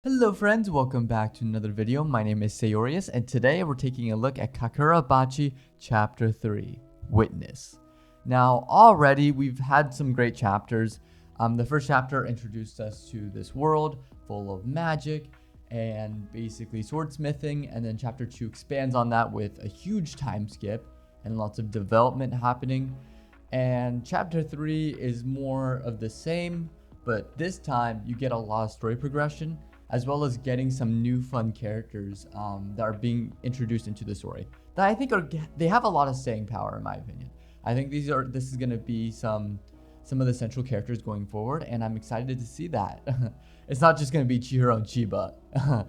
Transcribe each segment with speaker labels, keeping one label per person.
Speaker 1: Hello friends, welcome back to another video. My name is Sayorius and today we're taking a look at Kagurabachi Chapter 3, Witness. Now already we've had some great chapters. The first chapter introduced us to this world full of magic and basically swordsmithing, and then chapter 2 expands on that with a huge time skip and lots of development happening. And chapter 3 is more of the same, but this time you get a lot of story progression as well as getting some new fun characters that are being introduced into the story that I think they have a lot of staying power in my opinion. I think this is going to be some of the central characters going forward, and I'm excited to see that. It's not just going to be Chihiro and Chiba.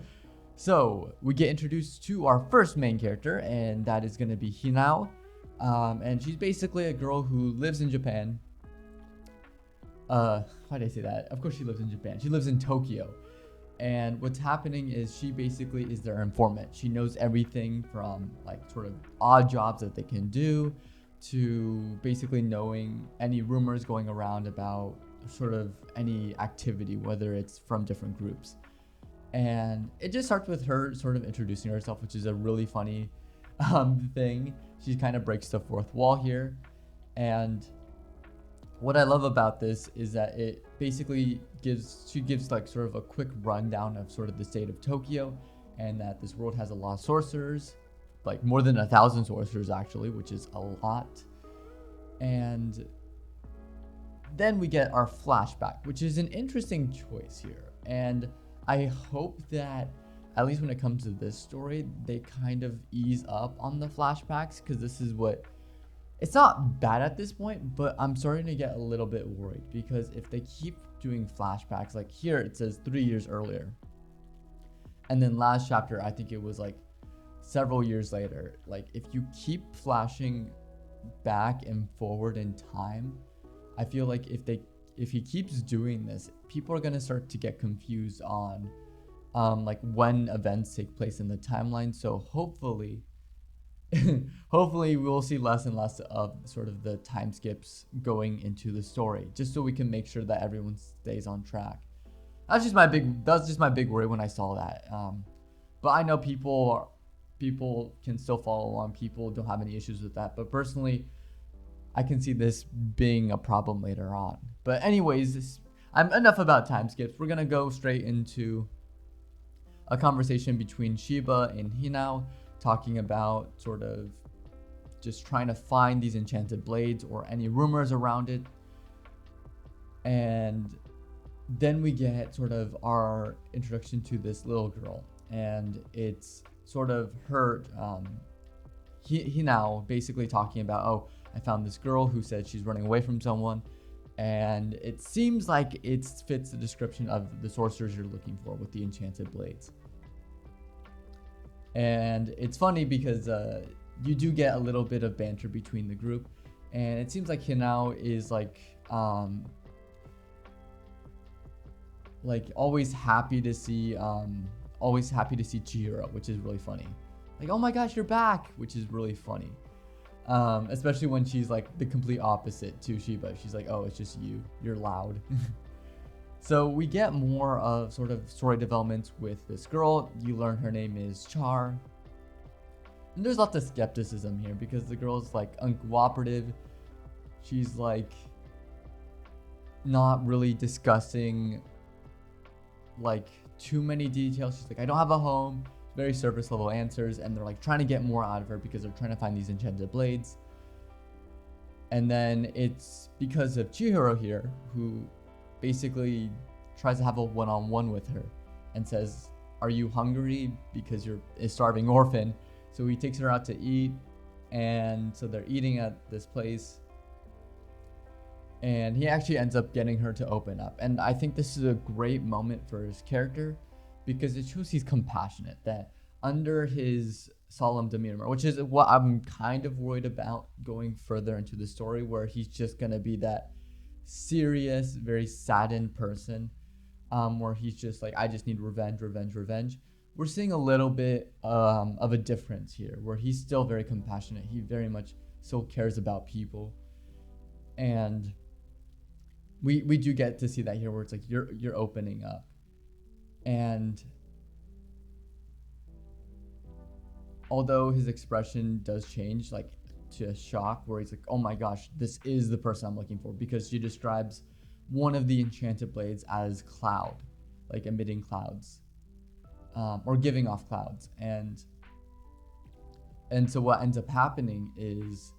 Speaker 1: So we get introduced to our first main character, and that is going to be Hinao. And she's basically a girl who lives in Japan. Why did I say that? Of course she lives in Japan. She lives in Tokyo. And what's happening is she basically is their informant. She knows everything from like sort of odd jobs that they can do to basically knowing any rumors going around about sort of any activity, whether it's from different groups. And it just starts with her sort of introducing herself, which is a really funny thing. She kind of breaks the fourth wall here. And what I love about this is that it basically she gives like sort of a quick rundown of sort of the state of Tokyo, and that this world has a lot of sorcerers, like more than 1,000 sorcerers actually, which is a lot. And then we get our flashback, which is an interesting choice here. And I hope that at least when it comes to this story, they kind of ease up on the flashbacks, because this is what it's not bad at this point, but I'm starting to get a little bit worried, because if they keep doing flashbacks, like here it says 3 years earlier, and then last chapter I think it was like several years later. Like if you keep flashing back and forward in time, I feel like if he keeps doing this, people are gonna start to get confused on like when events take place in the timeline. So hopefully hopefully we'll see less and less of sort of the time skips going into the story, just so we can make sure that everyone stays on track. That's just my big worry when I saw that. But I know people can still follow along. People don't have any issues with that. But personally, I can see this being a problem later on. But anyways, enough about time skips. We're gonna go straight into a conversation between Shiba and Hinao, talking about sort of just trying to find these enchanted blades or any rumors around it. And then we get sort of our introduction to this little girl, and it's sort of her Hinao basically talking about, oh, I found this girl who said she's running away from someone, and it seems like it fits the description of the sorcerers you're looking for with the enchanted blades. And it's funny because you do get a little bit of banter between the group, and it seems like Hinao is like always happy to see Chihiro, which is really funny. Like, oh my gosh, you're back, which is really funny. Especially when she's like the complete opposite to Shiba. She's like, oh, it's just you're loud. So we get more of sort of story developments with this girl. You learn her name is Char. And there's lots of skepticism here because the girl's like uncooperative. She's like not really discussing like too many details. She's like, I don't have a home. Very surface level answers, and they're like trying to get more out of her because they're trying to find these enchanted blades. And then it's because of Chihiro here, who basically tries to have a one-on-one with her and says, are you hungry? Because you're a starving orphan. So he takes her out to eat, and so they're eating at this place, and he actually ends up getting her to open up. And I think this is a great moment for his character because it shows he's compassionate, that under his solemn demeanor, which is what I'm kind of worried about going further into the story, where he's just gonna be that serious, very saddened person, where he's just like, I just need revenge. We're seeing a little bit of a difference here, where he's still very compassionate. He very much still cares about people, and we do get to see that here, where it's like you're opening up. And although his expression does change, like to a shock, where he's like, oh my gosh, this is the person I'm looking for, because she describes one of the enchanted blades as cloud, like emitting clouds, or giving off clouds. And so what ends up happening is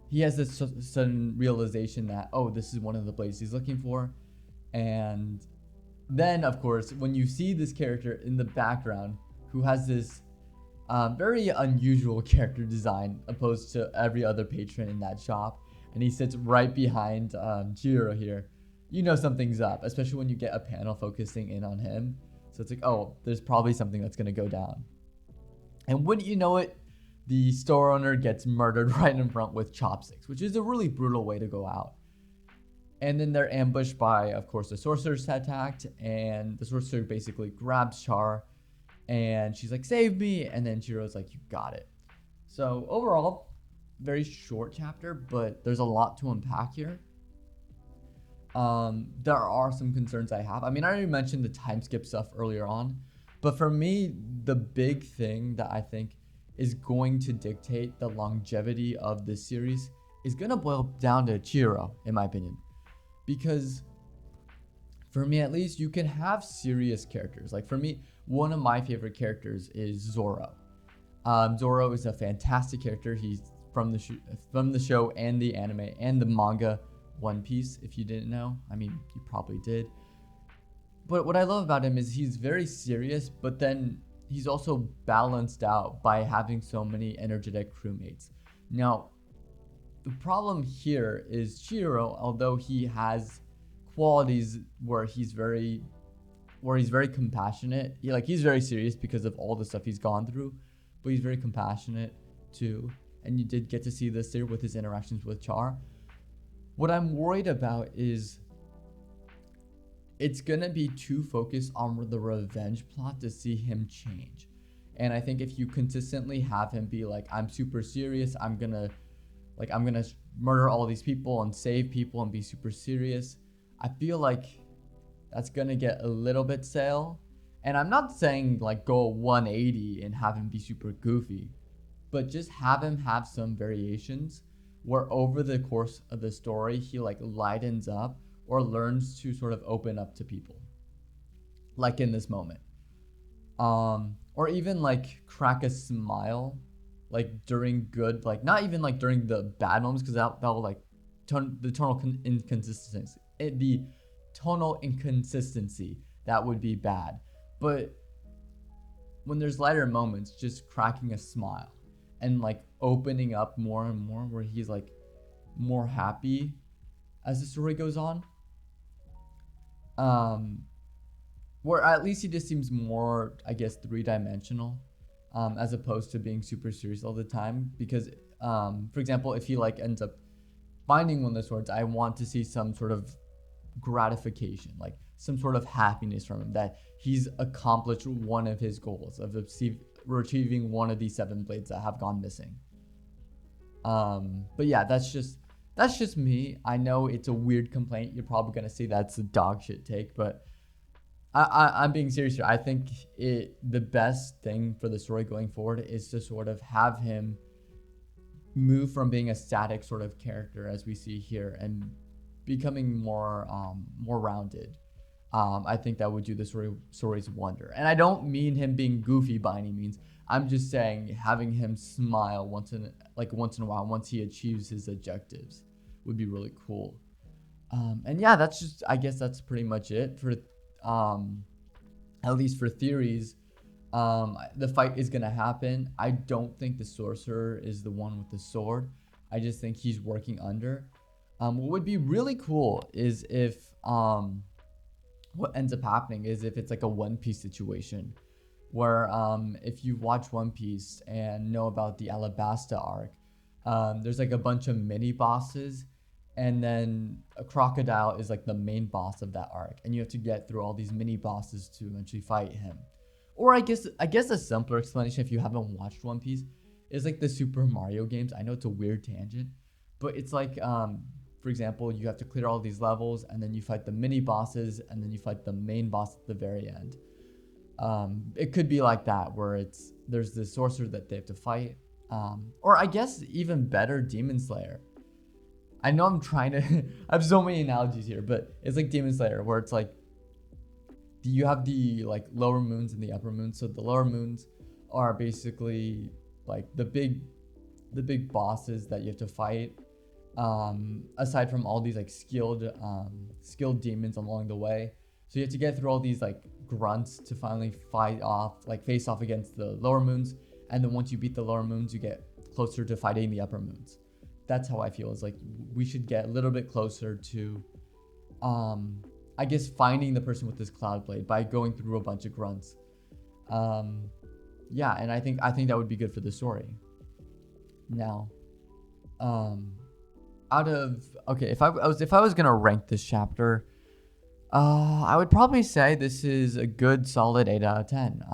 Speaker 1: he has this sudden realization that, oh, this is one of the blades he's looking for. And then, of course, when you see this character in the background who has this very unusual character design opposed to every other patron in that shop, and he sits right behind Chihiro here, you know something's up, especially when you get a panel focusing in on him. So it's like, oh, there's probably something that's going to go down. And wouldn't you know it, the store owner gets murdered right in front with chopsticks, which is a really brutal way to go out. And then they're ambushed by, of course, the sorcerer's attacked, and the sorcerer basically grabs Char, and she's like, save me, and then Chihiro's like, you got it. So overall, very short chapter, but there's a lot to unpack here. There are some concerns I have. I mean, I already mentioned the time skip stuff earlier on, but for me, the big thing that I think is going to dictate the longevity of this series is going to boil down to Chihiro, in my opinion. Because for me, at least, you can have serious characters. Like for me, one of my favorite characters is Zoro. Zoro is a fantastic character. He's from the show and the anime and the manga One Piece, if you didn't know. I mean, you probably did. But what I love about him is he's very serious, but then he's also balanced out by having so many energetic crewmates. Now, the problem here is Chihiro, although he has qualities where he's very compassionate. He's very serious because of all the stuff he's gone through, but he's very compassionate too. And you did get to see this there with his interactions with Char. What I'm worried about is it's gonna be too focused on the revenge plot to see him change. And I think if you consistently have him be like, I'm super serious, I'm gonna murder all these people and save people and be super serious, I feel like that's gonna get a little bit stale. And I'm not saying like go 180 and have him be super goofy, but just have him have some variations where over the course of the story he like lightens up or learns to sort of open up to people, like in this moment, or even like crack a smile, like during good, like not even like during the bad moments, because that'll like the tonal inconsistency that would be bad. But when there's lighter moments, just cracking a smile and like opening up more and more, where he's like more happy as the story goes on. Where at least he just seems more, I guess, three-dimensional, as opposed to being super serious all the time. Because, for example, if he like ends up finding one of the swords, I want to see some sort of gratification, like some sort of happiness from him, that he's accomplished one of his goals of retrieving one of these 7 blades that have gone missing. But yeah, that's just me. I know it's a weird complaint. You're probably gonna say that's a dog shit take, but I'm being serious here. I think the best thing for the story going forward is to sort of have him move from being a static sort of character, as we see here, and becoming more rounded. I think that would do the story's wonder. And I don't mean him being goofy by any means. I'm just saying having him smile once in a while, once he achieves his objectives, would be really cool. And yeah, I guess that's pretty much it for, at least for theories. The fight is gonna happen. I don't think the sorcerer is the one with the sword. I just think he's working under. What would be really cool is if what ends up happening is if it's like a One Piece situation, where if you watch One Piece and know about the Alabasta arc, there's like a bunch of mini bosses, and then a crocodile is like the main boss of that arc, and you have to get through all these mini bosses to eventually fight him. Or I guess a simpler explanation, if you haven't watched One Piece, is like the Super Mario games. I know it's a weird tangent, but it's like, for example, you have to clear all these levels, and then you fight the mini bosses, and then you fight the main boss at the very end. It could be like that, where there's this sorcerer that they have to fight, or I guess even better, Demon Slayer. I know I'm trying to I have so many analogies here, but it's like Demon Slayer, where it's like you have the like lower moons and the upper moons. So the lower moons are basically like the big bosses that you have to fight, aside from all these like skilled demons along the way. So you have to get through all these like grunts to finally face off against the lower moons. And then once you beat the lower moons, you get closer to fighting the upper moons. That's how I feel. Is like we should get a little bit closer to, I guess, finding the person with this cloud blade by going through a bunch of grunts. Yeah, and I think that would be good for the story. Now, if I was gonna rank this chapter, I would probably say this is a good solid 8 out of 10.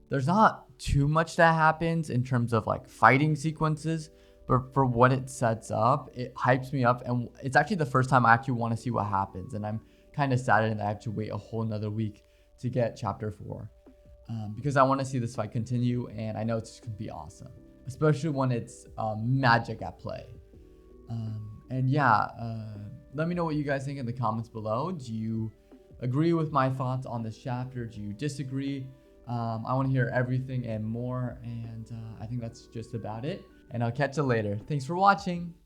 Speaker 1: There's not too much that happens in terms of like fighting sequences, but for what it sets up, it hypes me up, and it's actually the first time I actually want to see what happens, and I'm kind of saddened that I have to wait a whole another week to get chapter 4, because I want to see this fight continue, and I know it's gonna be awesome, especially when it's magic at play. And yeah, let me know what you guys think in the comments below. Do you agree with my thoughts on this chapter? Do you disagree? I want to hear everything and more, and I think that's just about it. And I'll catch you later. Thanks for watching.